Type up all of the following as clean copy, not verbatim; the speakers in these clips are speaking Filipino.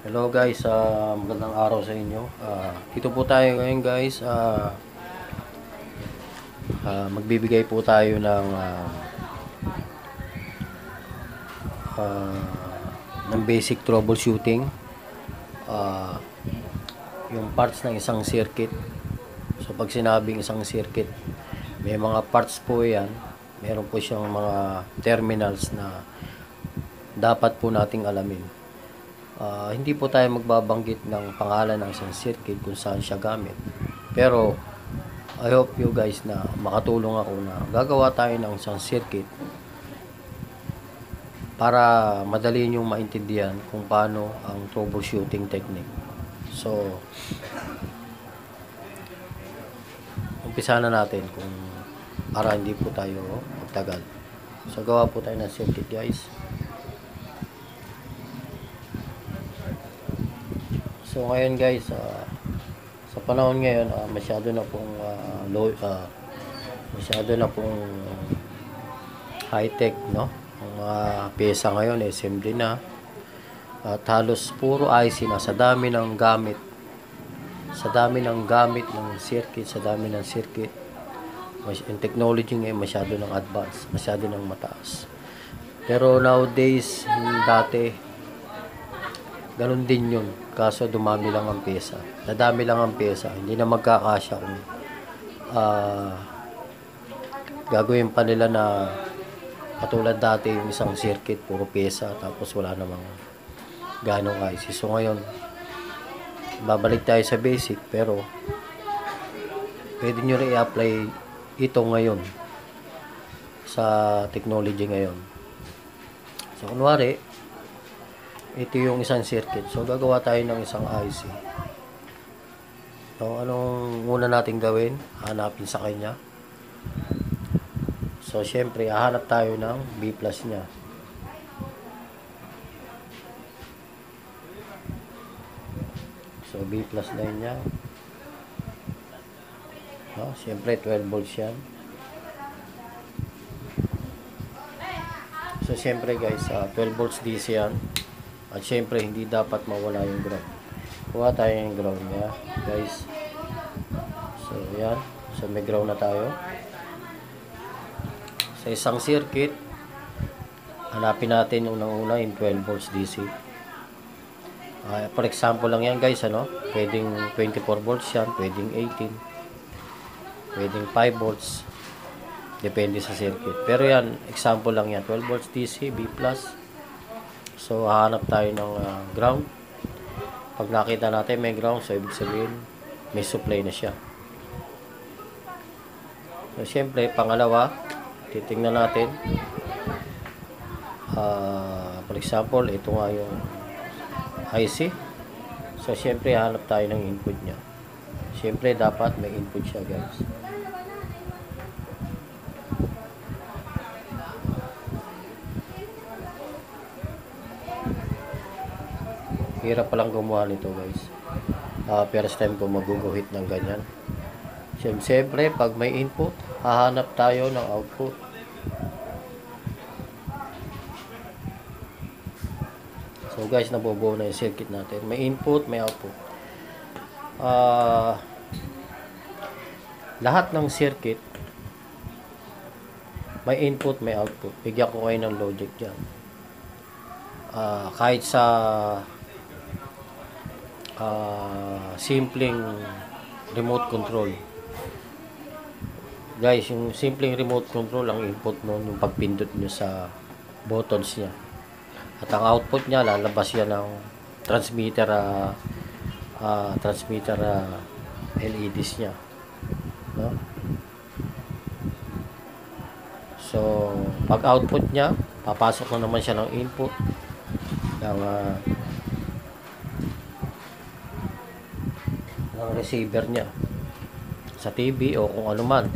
Hello guys, magandang araw sa inyo. Dito po tayo ngayon guys. Magbibigay po tayo ng basic troubleshooting. Ah, yung parts ng isang circuit. So pag sinabing isang circuit, may mga parts po yan. Meron po siyang mga terminals na dapat po nating alamin. Hindi po tayo magbabanggit ng pangalan ng isang circuit kung saan siya gamit. Pero I hope you guys na makatulong ako na gagawa tayo ng isang circuit para madali nyo maintindihan kung paano ang troubleshooting technique. So umpisa na natin kung para hindi po tayo magtagal. So gawa po tayo ng circuit guys. So ngayon guys, sa panahon ngayon, masyado na pong high tech, no? Ang mga pyesa ngayon SMD na, at halos puro IC na, sa dami ng gamit ng circuit, sa dami ng circuit. Yung technology ngayon masyado ng advanced, masyado ng mataas. Pero nowadays, dati ganun din yun, kaso dumami lang ang pyesa, nadami lang ang pyesa, hindi na magkakasya kung gagawin pa nila na katulad dati yung isang circuit puro pyesa tapos wala namang ganong IC. So ngayon babalik tayo sa basic, pero pwede nyo rin i-apply ito ngayon sa technology ngayon. So kunwari ito yung isang circuit. So, gagawa tayo ng isang IC. So, anong muna natin gawin? Hanapin sa kanya. So, syempre, hahanap tayo ng B plus niya. So, B plus na yun niya. No? Syempre, 12 volts yan. So, syempre guys, 12 volts DC yan. At syempre, hindi dapat mawala yung ground. Kuha tayo yung ground niya, guys. So, yan. So, may ground na tayo. Sa isang circuit, hanapin natin unang-una yung 12 volts DC. For example lang yan, guys, ano? Pwedeng 24 volts yan, pwedeng 18, pwedeng 5 volts. Depende sa circuit. Pero yan, example lang yan. 12 volts DC, B+. So, hahanap tayo ng ground. Pag nakita natin may ground, so ibig sabihin, may supply na siya. So, syempre, pangalawa, titingnan natin. For example, ito nga yung IC. So, syempre, hahanap tayo ng input niya. Syempre, dapat may input siya, guys. Hirap palang gumawa nito guys. First time ko maguguhit ng ganyan. Siyempre, pag may input, hahanap tayo ng output. So guys, nabubuo na yung circuit natin. May input, may output. Lahat ng circuit, may input, may output. Bigyan ko kayo ng logic dyan. Kahit sa simpleng remote control, guys, yung simpleng remote control, ang input nun yung pagpindot nyo sa buttons nya, at ang output nya lalabas yan ng transmitter LEDs nya, no? So pag output nya, papasok na naman siya ng input ng receiver niya sa TV o kung ano man,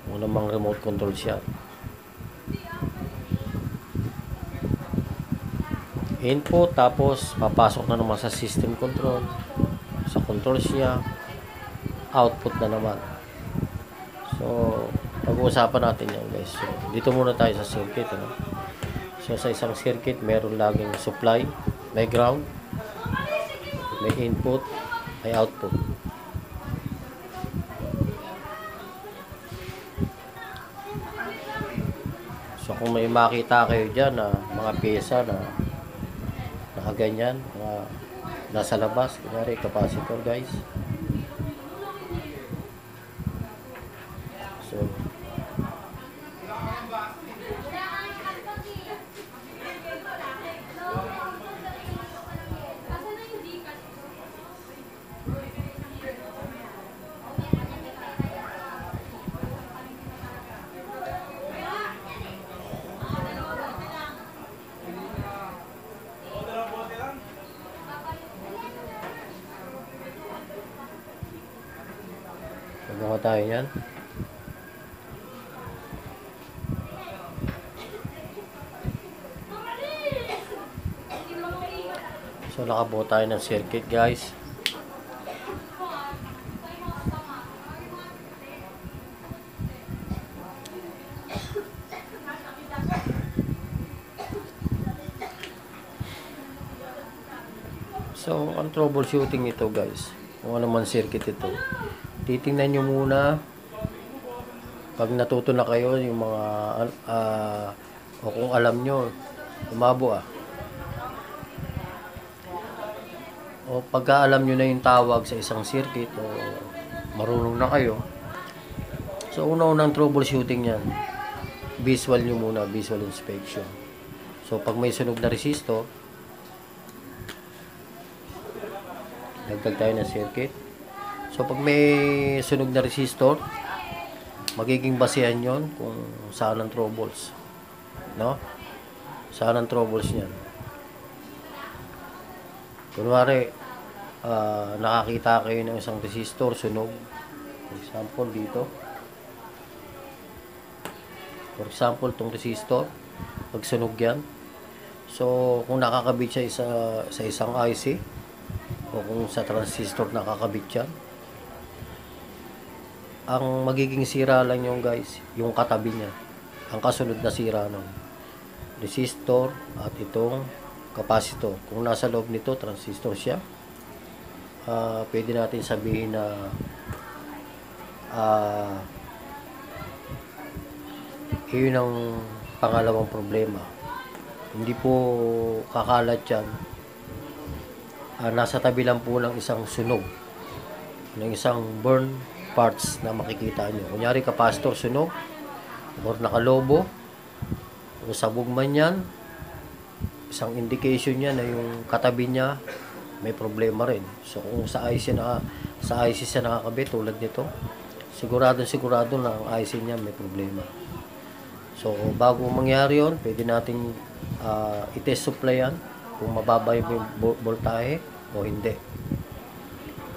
kung namang remote control siya. Input, tapos papasok na naman sa system control, sa controls niya, output na naman. So pag-uusapan natin yan guys. So, dito muna tayo sa circuit, ano? So sa isang circuit, meron laging supply, may ground, may input, may output. So kung may makita kayo dyan na mga pyesa na nakaganyan, mga nasa labas, kunyari capacitor guys. So magawa tayo yan. So nakabuo tayo ng circuit guys. So ang troubleshooting nito guys, kung ano man circuit ito, titingnan nyo muna pag natuto na kayo yung mga o kung alam nyo umabo o pagka alam nyo na yung tawag sa isang circuit o marunong na kayo, so una-unang troubleshooting yan, visual nyo muna, visual inspection. So pag may sunog na resistor, dagdag tayo ng circuit. So pag may sunog na resistor, magiging basehan yon kung saan ang troubles, no? Saan ang troubles niyan. Kunwari, nakakita kayo ng isang resistor sunog. For example dito. For example, itong resistor, pag sunog yan. So kung nakakabit siya sa isang IC, o kung sa transistor nakakabit yan, ang magiging sira lang yung guys, yung katabi niya, ang kasunod na sira ng resistor at itong capacitor. Kung nasa loob nito transistor siya, pwede natin sabihin na yun ang pangalawang problema. Hindi po kakalat yan. Nasa tabi lang po ng isang sunog, ng isang burn parts na makikita nyo. Kunyari capacitor sunog, or nakalobo, o sabog man yan, isang indication niya na yung katabi niya may problema rin. So kung sa IC siya nakakabit tulad nito, sigurado na ang IC niya may problema. So bago mangyari yon, pwede natin i-test supply yan kung mababa yung voltahe o hindi.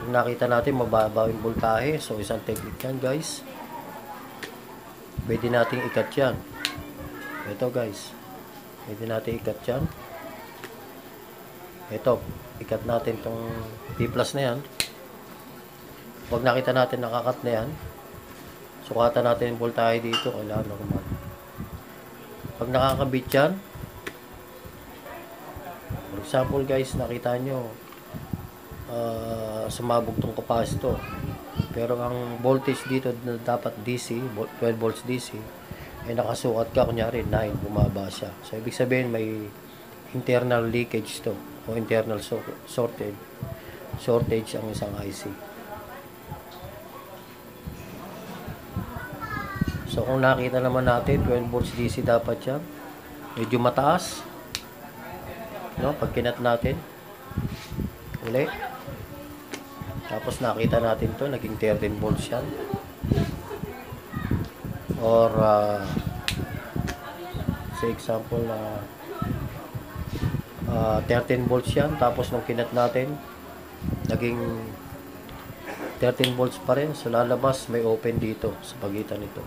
Kung nakita natin mababa yung voltahe, so isang technique yan guys, pwede natin ikat yan. Ito guys, pwede natin ikat yan. Ito, ikat natin tong P plus na yan. Pag nakita natin nakakat na yan, sukatan natin yung voltahe dito, kailangan normal. Pag nakakabit yan, for example guys, nakita nyo sumabog tong capacitor, pero ang voltage dito na dapat DC, 12 volts DC, ay nakasukat ka, kunyari 9, bumaba siya. So ibig sabihin may internal leakage to, o internal shortage ang isang IC. So kung nakita naman natin 12 volts DC dapat yan, medyo mataas, no? Pag kinat natin uli, tapos nakita natin to naging 13 volts yan, or sa example 13 volts yan, tapos nung kinat natin naging 13 volts pa rin. So lalabas may open dito sa pagitan nito,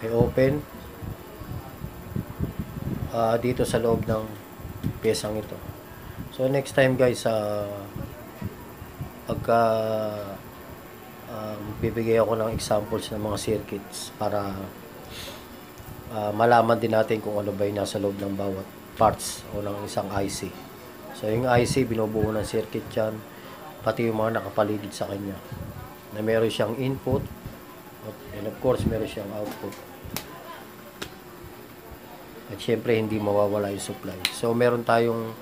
may open dito sa loob ng pyesang ito. So next time guys, pagka bibigay ako ng examples ng mga circuits para malaman din natin kung ano ba yung nasa loob ng bawat parts o ng isang IC. So yung IC, binubuo ng circuit yan, pati yung mga nakapaligid sa kanya, na meron siyang input and of course meron siyang output. At syempre hindi mawawala yung supply. So meron tayong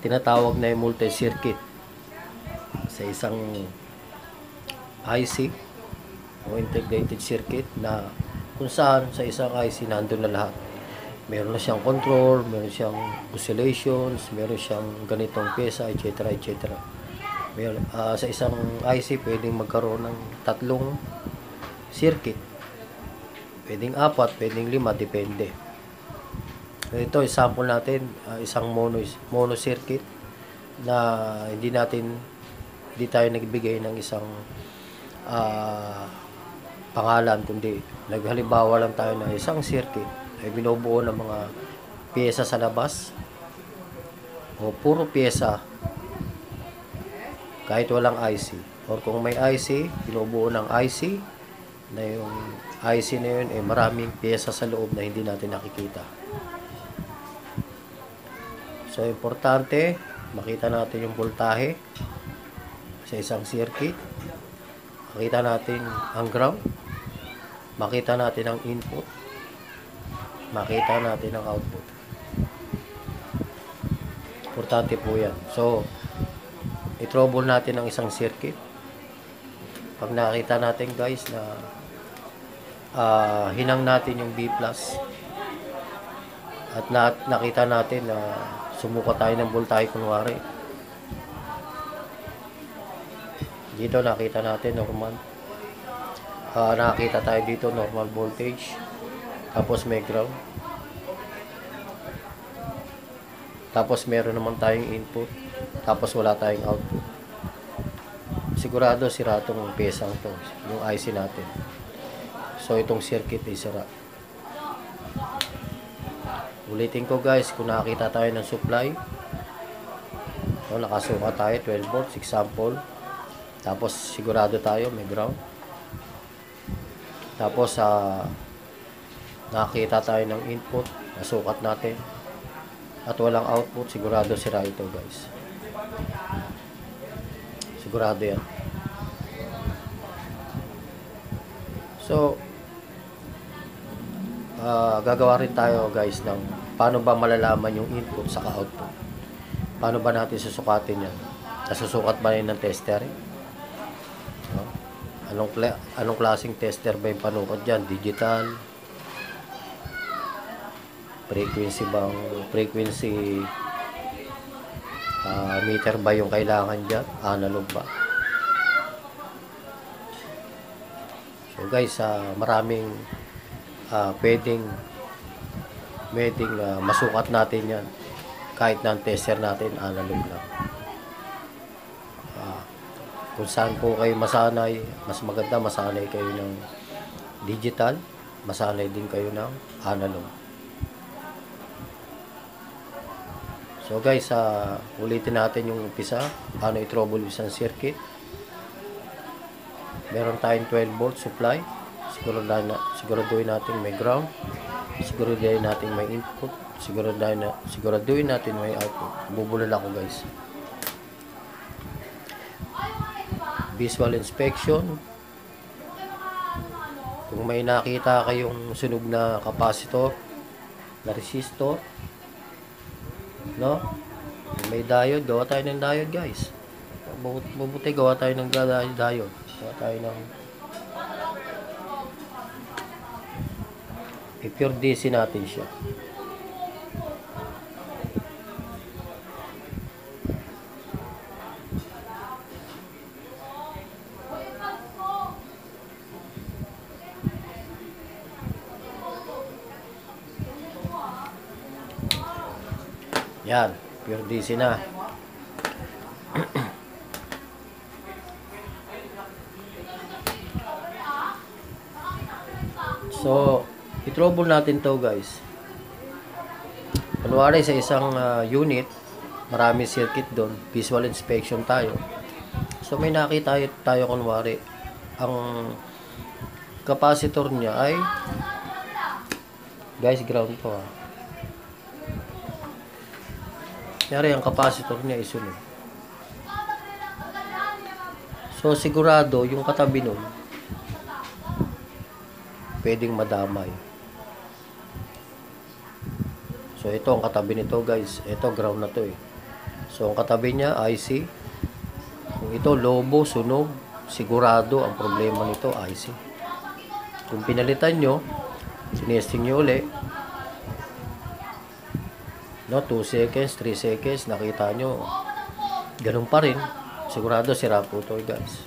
tinatawag na yung multi-circuit sa isang IC o integrated circuit, na kung saan sa isang IC nandun na lahat. Meron na siyang control, meron siyang oscillations, meron siyang ganitong pyesa, etc. etc. Meron, sa isang IC pwedeng magkaroon ng 3 circuit. Pwedeng 4, pwedeng 5, depende. Ito, example natin, isang mono circuit na hindi tayo nagbigay ng isang pangalan, kundi naghalimbawa lang tayo ng isang circuit ay binubuo ng mga pyesa sa labas o puro pyesa kahit walang IC, or kung may IC, binubuo ng IC na yung IC na yun ay maraming pyesa sa loob na hindi natin nakikita. So importante makita natin yung voltahe sa isang circuit, makita natin ang ground, makita natin ang input, makita natin ang output. Importante po yan. So, i-trouble natin ang isang circuit. Pag nakita natin guys na hinang natin yung B+, at nakita natin na sumuka tayo ng voltahe kunwari. Dito nakita natin normal. Nakakita tayo dito normal voltage, tapos may ground, tapos meron naman tayong input, tapos wala tayong output. Sigurado sira itong pesang to, yung IC natin. So itong circuit ay sira. Ulitin ko guys, kung nakakita tayo ng supply, nakasuka tayo 12 volts example, tapos sigurado tayo may ground, tapos nakakita tayo ng input, nasukat natin, at walang output, sigurado sira ito guys. Sigurado yan. So gagawa rin tayo guys ng paano ba malalaman yung input sa output. Paano ba natin susukatin yan? Nasusukat ba yun ng tester? Anong klaseng tester ba yung panukot dyan? Digital? Frequency meter ba yung kailangan dyan? Analog ba? So guys, maraming pwedeng masukat natin yan kahit ng tester natin analog lang. Kung saan po kayo masanay, mas maganda masanay kayo ng digital, masanay din kayo ng analog. So guys, ulitin natin yung umpisa, paano i-trouble isang circuit. Meron tayong 12 volt supply, siguraduhin natin may ground, siguraduhin natin may input, siguraduhin natin may output. Bubulol ako guys. Visual inspection. Kung may nakita kayong sunog na capacitor, na resistor, no? May diode, gawa tayo ng diode guys. Mabuti gawa tayo ng diode. Gawa tayo ng pure DC natin siya. Yan, pure DC na. So, i-trouble natin to guys. Kunwari sa isang unit, marami circuit doon, visual inspection tayo. So, may nakita tayo kunwari, ang capacitor niya ay Guys, ground to ha. Kaya ang capacitor niya isunod. So, sigurado yung katabi nun, pwedeng madamay. So, ito ang katabi nito guys. Ito, ground na to eh. So, ang katabi niya, IC. Kung ito, lobo, sunog, sigurado ang problema nito, IC. Kung pinalitan nyo, sinesting nyo ulit, no, 2 seconds, 3 seconds, nakita nyo, ganun pa rin, sigurado sira po ito guys.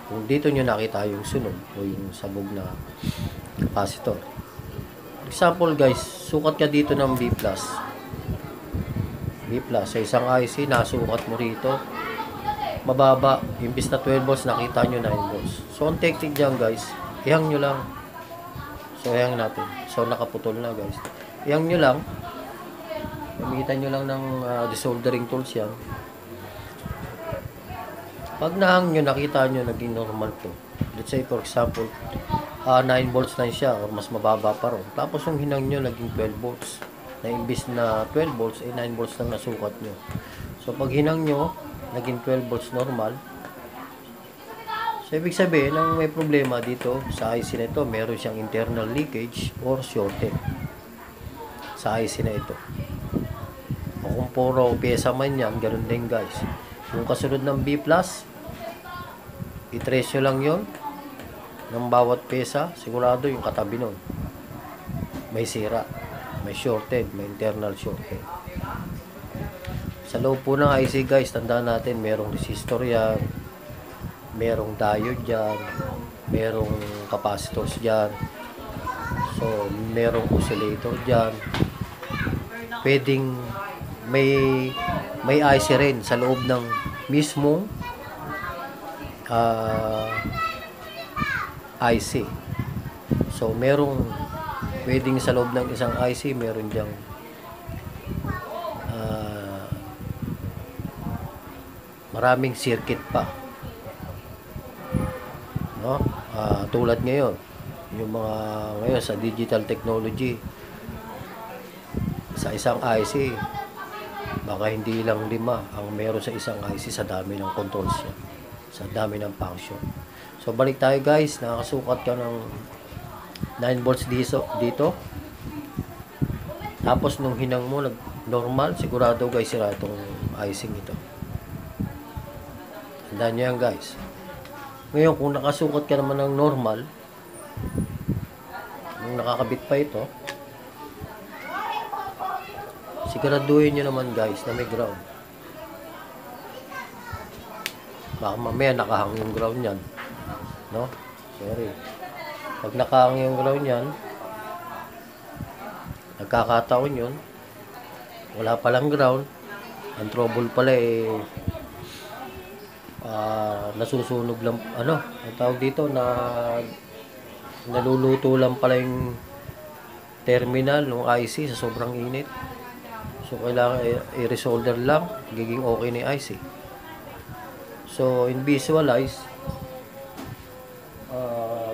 Kung dito nyo nakita yung sunog o yung sabog na capacitor. Example guys, sukat ka dito ng B+. Sa isang IC, nasukat mo rito, mababa, imbis na 12 volts, nakita nyo 9 volts. So, ang technique dyan guys, ihang nyo lang. So, ihang natin. So, nakaputol na guys. Ihang nyo lang. Gamitan nyo lang ng desoldering tools yan. Pag nahang nyo, nakita nyo, naging normal to. Let's say, for example, 9 volts na siya, or mas mababa pa rin. Tapos, yung hinang nyo, naging 12 volts. Na imbis na 12 volts, 9 volts lang nasukat nyo. So, pag hinang nyo, naging 12 volts normal. So, ibig sabihin, ang may problema dito sa IC na ito, meron siyang internal leakage or shorted sa IC na ito. O kung puro pyesa man yan, ganun din guys. Yung kasunod ng B+, i-trace nyo lang yon ng bawat pyesa, sigurado yung katabi nun may sira, may shorted, may internal shorted. Sa loob po ng IC guys, tandaan natin, merong resistor yan, merong diode dyan, merong capacitors dyan, so merong oscillator dyan, pwedeng may IC rin sa loob ng mismong IC. So merong pwedeng sa loob ng isang IC, meron dyang maraming circuit pa, no? Tulad ngayon, yung mga ngayon sa digital technology, sa isang IC, baka hindi lang 5 ang meron sa isang IC sa dami ng controls niya, sa dami ng function. So balik tayo guys, nakasukat ka ng 9 volts dito. Tapos nung hinang mo nag normal, sigurado guys sira itong IC ito. Tandaan nyo yan guys. Ngayon kung nakasukat ka naman ng normal, nung nakakabit pa ito, siguraduhin nyo naman guys na may ground. Baka mamaya nakahang yung ground yan, no? Sorry. Pag nakahang yung ground yan, nagkakataon yun, wala palang ground, ang trouble pala nasusunog lang, ang tawag dito, naluluto lang pala yung terminal ng IC sa sobrang init. So kailangan i-resolder lang, giging okay ni IC. So in visualize,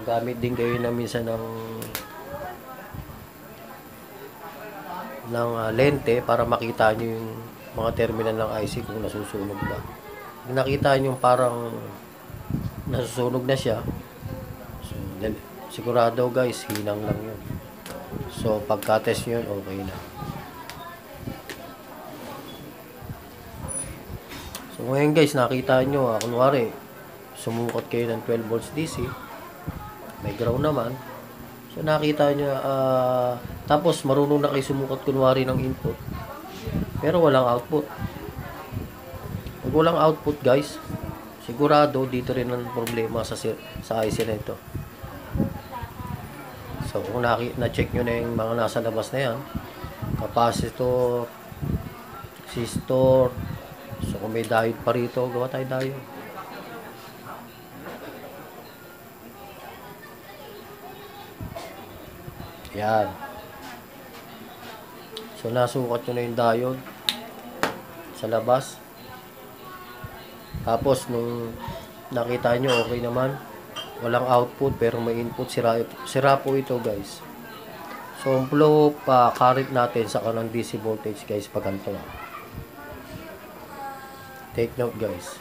gamit din kayo na minsan ng lente para makita nyo yung mga terminal ng IC kung nasusunog ba. Kung nakita nyo parang nasusunog na siya, so, sigurado guys, hinang lang yun. So pagka-test nyo yun, okay na. So ngayon guys, nakita nyo, kunwari sumukat kayo ng 12 volts DC, may ground naman. So nakita nyo, tapos marunong na kayo sumukat kunwari ng input, pero walang output. Pag walang output guys, sigurado dito rin ang problema sa IC na ito. So kung na-check nyo na yung mga nasa labas na yan, capacitor, resistor, so kung may diode pa rito, gawa tayo diode. Yan. So nasukat nyo na yung diode sa labas. Tapos nung nakita nyo okay naman, walang output pero may input, sira po ito guys. So ang flow current natin sa kanang DC voltage guys pag ganito. Take note guys.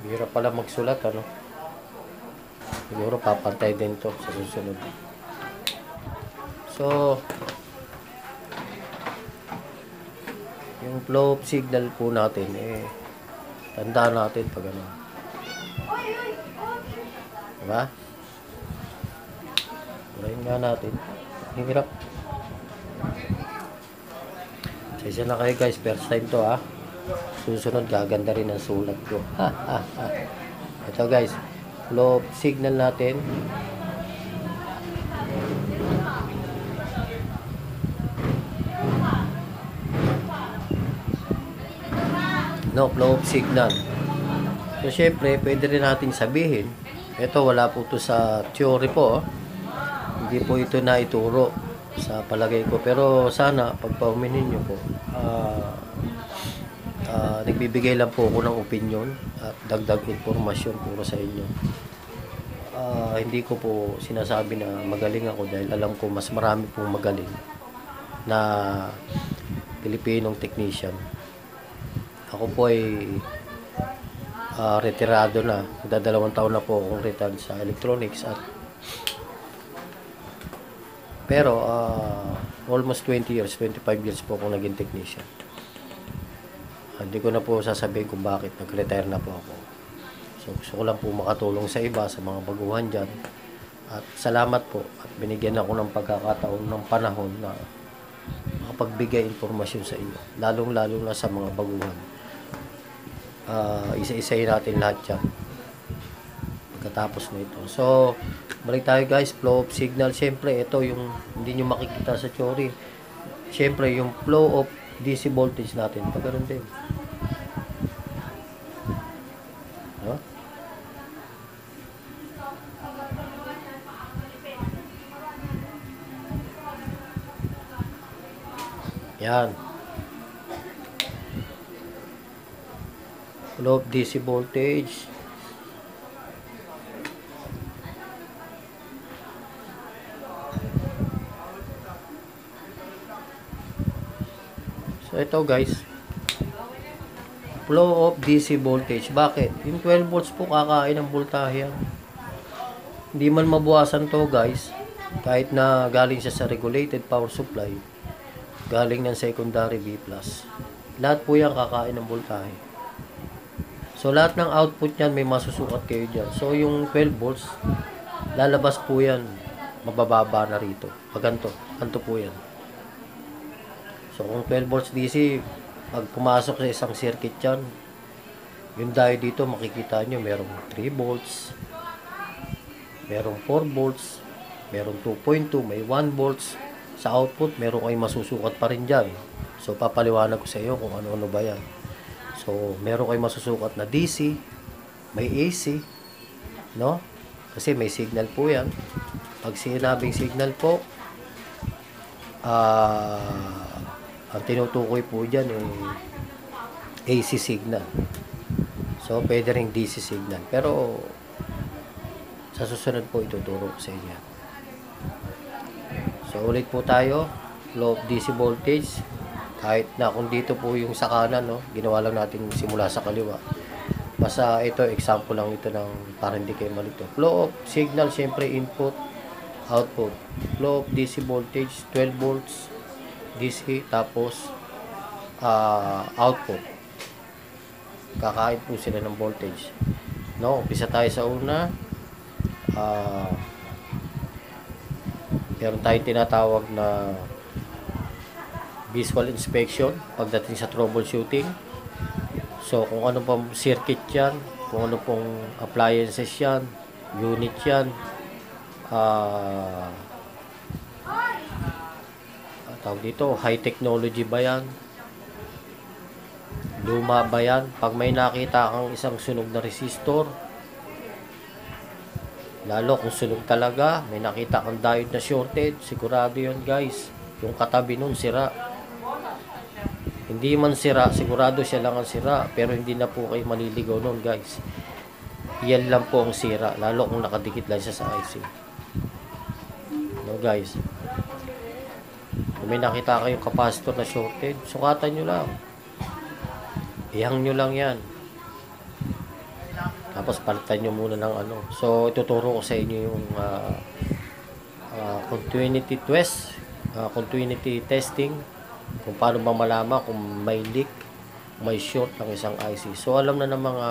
Hirap pala magsulat, ano? Siguro papantay din to sa susunod. So, yung flow of signal po natin, tandaan natin pag ano. Diba? Ulayin nga natin. Hirap. Sesya na kayo guys, first time to ha. Susunod, gaganda rin ang sulat ko. Ito guys, flow of signal natin. No, flow of signal. So, syempre, pwede rin natin sabihin, ito, wala po to sa theory po. Hindi po ito na ituro sa palagay ko. Pero, sana, pagpauminin nyo po, nagbibigay lang po ako ng opinion at dagdag informasyon puro sa inyo. Hindi ko po sinasabi na magaling ako dahil alam ko mas marami pong magaling na Pilipinong technician. Ako po ay retirado na. Magdadalawang taon na po akong retired sa electronics pero almost 20 years, 25 years po akong naging technician. Hindi ko na po sasabihin kung bakit nag-retire na po ako. So gusto ko lang po makatulong sa iba, sa mga baguhan dyan. At salamat po at binigyan ako ng pagkakataon ng panahon na makapagbigay informasyon sa inyo. Lalong-lalo na sa mga baguhan. Isa-isayin natin lahat yan pagkatapos na ito. So, balik tayo guys, flow of signal. Siyempre, ito yung hindi nyo makikita sa theory. Siyempre, yung flow of DC voltage natin, pag ganun din. No? Yan. Flow of DC voltage. So, ito guys, flow of DC voltage. Bakit? Yung 12 volts po kakain ng voltahe yan. Hindi man mabuwasan to guys, kahit na galing siya sa regulated power supply, galing ng secondary B+. Lahat po yan kakain ng voltahe. So, lahat ng output yan, may masusukat kayo dyan. So, yung 12 volts, lalabas po yan, mabababa na rito. Pag ganito po yan. So, kung 12 volts DC, pag pumasok sa isang circuit yan, yung diode dito, makikita nyo, merong 3 volts, merong 4 volts, merong 2.2, may 1 volts. Sa output, meron kayong masusukat pa rin dyan. So, papaliwanag ko sa iyo kung ano-ano ba yan. So, meron kayong masusukat na DC, may AC, no? Kasi may signal po yan. Pag sinabing signal po, ang tinutukoy po dyan ay AC signal. So, pwede rin DC signal. Pero, sa susunod po ituturo ko sa inyo. So, ulit po tayo. Flow of DC voltage. Kahit na kung dito po yung sa kanan, no? Ginawa lang natin simula sa kaliwa. Basta ito, example lang ito ng para hindi kayo malito. Flow of signal, syempre input, output. Flow of DC voltage, 12 volts. DC, tapos output. Kakain po sila ng voltage. No, umpisa tayo sa una. Meron tayong tinatawag na visual inspection pagdating sa troubleshooting. So, kung ano pong circuit yan, kung ano pong appliances yan, unit yan, tawag dito, high technology ba yan? Luma ba yan? Pag may nakita kang isang sunog na resistor, lalo kung sunog talaga, may nakita kang diode na shorted, sigurado yun guys. Yung katabi nun sira. Hindi man sira, sigurado siya lang ang sira, pero hindi na po kayo maliligaw nun, guys. Yan lang po ang sira, lalo kung nakadikit lang siya sa IC. No, guys. Kung may nakita kayong capacitor na shorted, sukatan nyo lang. Ihang nyo lang yan. Tapos palitan nyo muna ng ano. So, ituturo ko sa inyo yung continuity test, continuity testing, kung paano ba malaman kung may leak, may short ng isang IC. So, alam na ng mga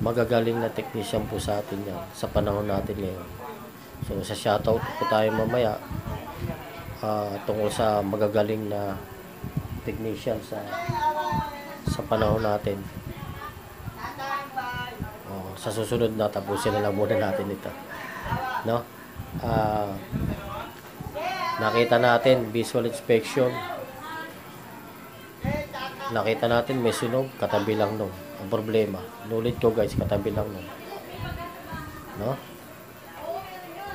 magagaling na technician po sa atin yan, sa panahon natin ngayon. So, sa shoutout po tayo mamaya tungkol sa magagaling na technician sa panahon natin. Sa susunod na, tapusin na lang muna natin ito. No? Nakita natin visual inspection, nakita natin may sunog, katabi lang nung. Ang problema, nulit ko guys, katabi lang nung. No?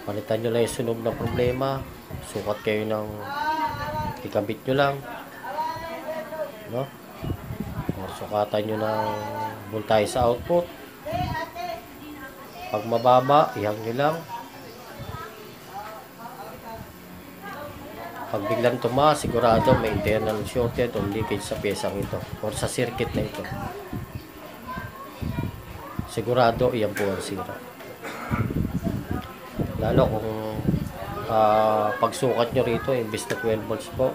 Palitan nyo lang yung sunog na problema, sukat kayo ng ikabit nyo lang. No? Sukatan nyo ng voltage sa output. Pag mababa, ihang nyo lang. Pag biglang tumaas, sigurado may internal shorted o leakage sa pyesang ito or sa circuit na ito. Sigurado, iyan po ang sira. Lalo kung pagsukat nyo rito, imbis na 12 volts po.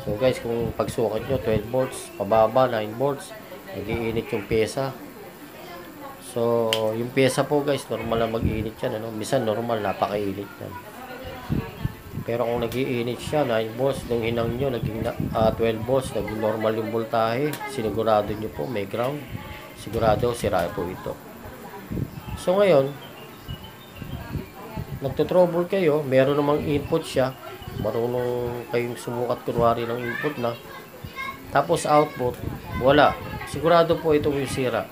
So guys, kung pagsukat nyo 12 volts, pababa 9 volts, nag-iinit yung pyesa. So, yung pyesa po guys, normal na mag-iinit yan. Ano? Minsan normal, napakainit yan. Pero kung nag-iinit siya, 9 volts, nung hinang nyo, naging 12 volts, naging normal yung voltahe, sinigurado nyo po, may ground. Sigurado, sira po ito. So, ngayon, nagtotrouble kayo, meron namang input siya, marunong kayong sumukat kunwari ng input na, tapos output, wala. Sigurado po ito yung sira.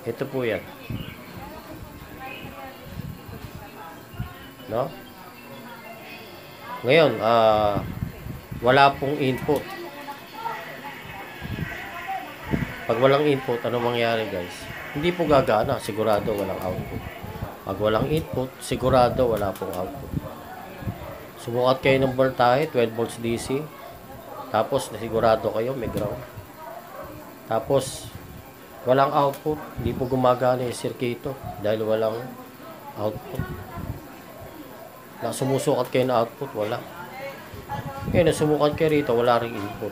Ito po yan. No? Ngayon, wala pong input. Pag walang input, ano mangyari guys? Hindi po gagana, sigurado walang output. Pag walang input, sigurado wala pong output. Sumukat kayo ng voltahe, 12 volts DC. Tapos, nasigurado kayo, may ground. Tapos, walang output, hindi po gumagana yung circuito dahil walang output. Sumusukat kayo na output, wala. Ngayon, sumukat kayo rito, wala ring input.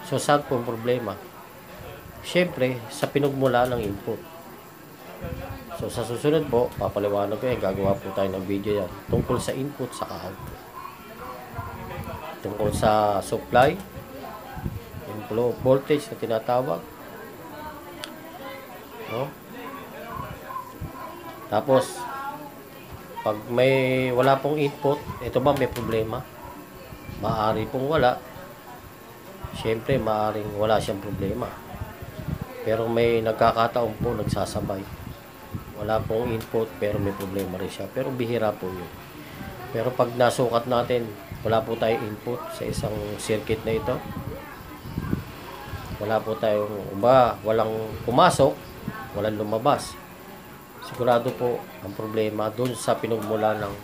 So, saan po ang problema? Siyempre, sa pinagmula ng input. So, sa susunod po, papaliwanag ko yan, gagawa po tayo ng video yan tungkol sa input sa output. Tungkol sa supply, yung flow voltage na tinatawag. No? Tapos, pag wala pong input, ito ba may problema? Maaari pong wala. Siyempre, maaring wala siyang problema. Pero may nagkakataon po, nagsasabay. Wala pong input, pero may problema rin siya. Pero bihira po yun. Pero pag nasukat natin, wala po tayong input sa isang circuit na ito. Wala po tayong, walang pumasok, walang lumabas. Sigurado po ang problema doon sa pinagmula ng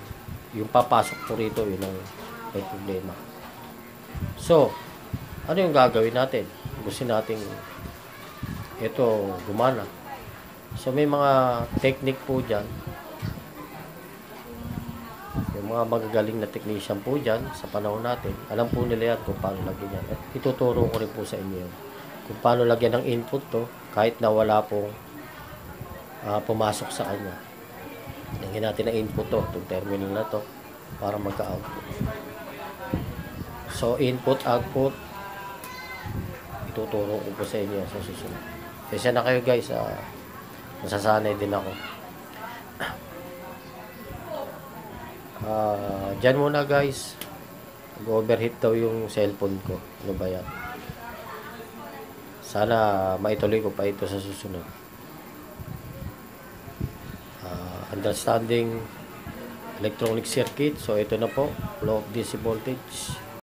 yung papasok po rito, yun ang may problema. So, ano yung gagawin natin? Gusto nating ito gumana. So, may mga technique po dyan. Yung mga magagaling na technician po dyan sa panahon natin, alam po nila yan kung paano lagyan yan. At ituturo ko rin po sa inyo kung paano lagyan ng input to kahit na wala pong pumasok sa kanya. Lagyan natin na input to, itong terminal na to, para magka-output. So, input, output, ituturo ko po sa inyo sa susunod. Kasi na kayo guys, masasanay din ako. Dyan muna guys, nag-overheat daw yung cellphone ko. Ano ba yan? Sana maituloy ko pa ito sa susunod. Understanding electronic circuit. So ito na po, low of DC voltage.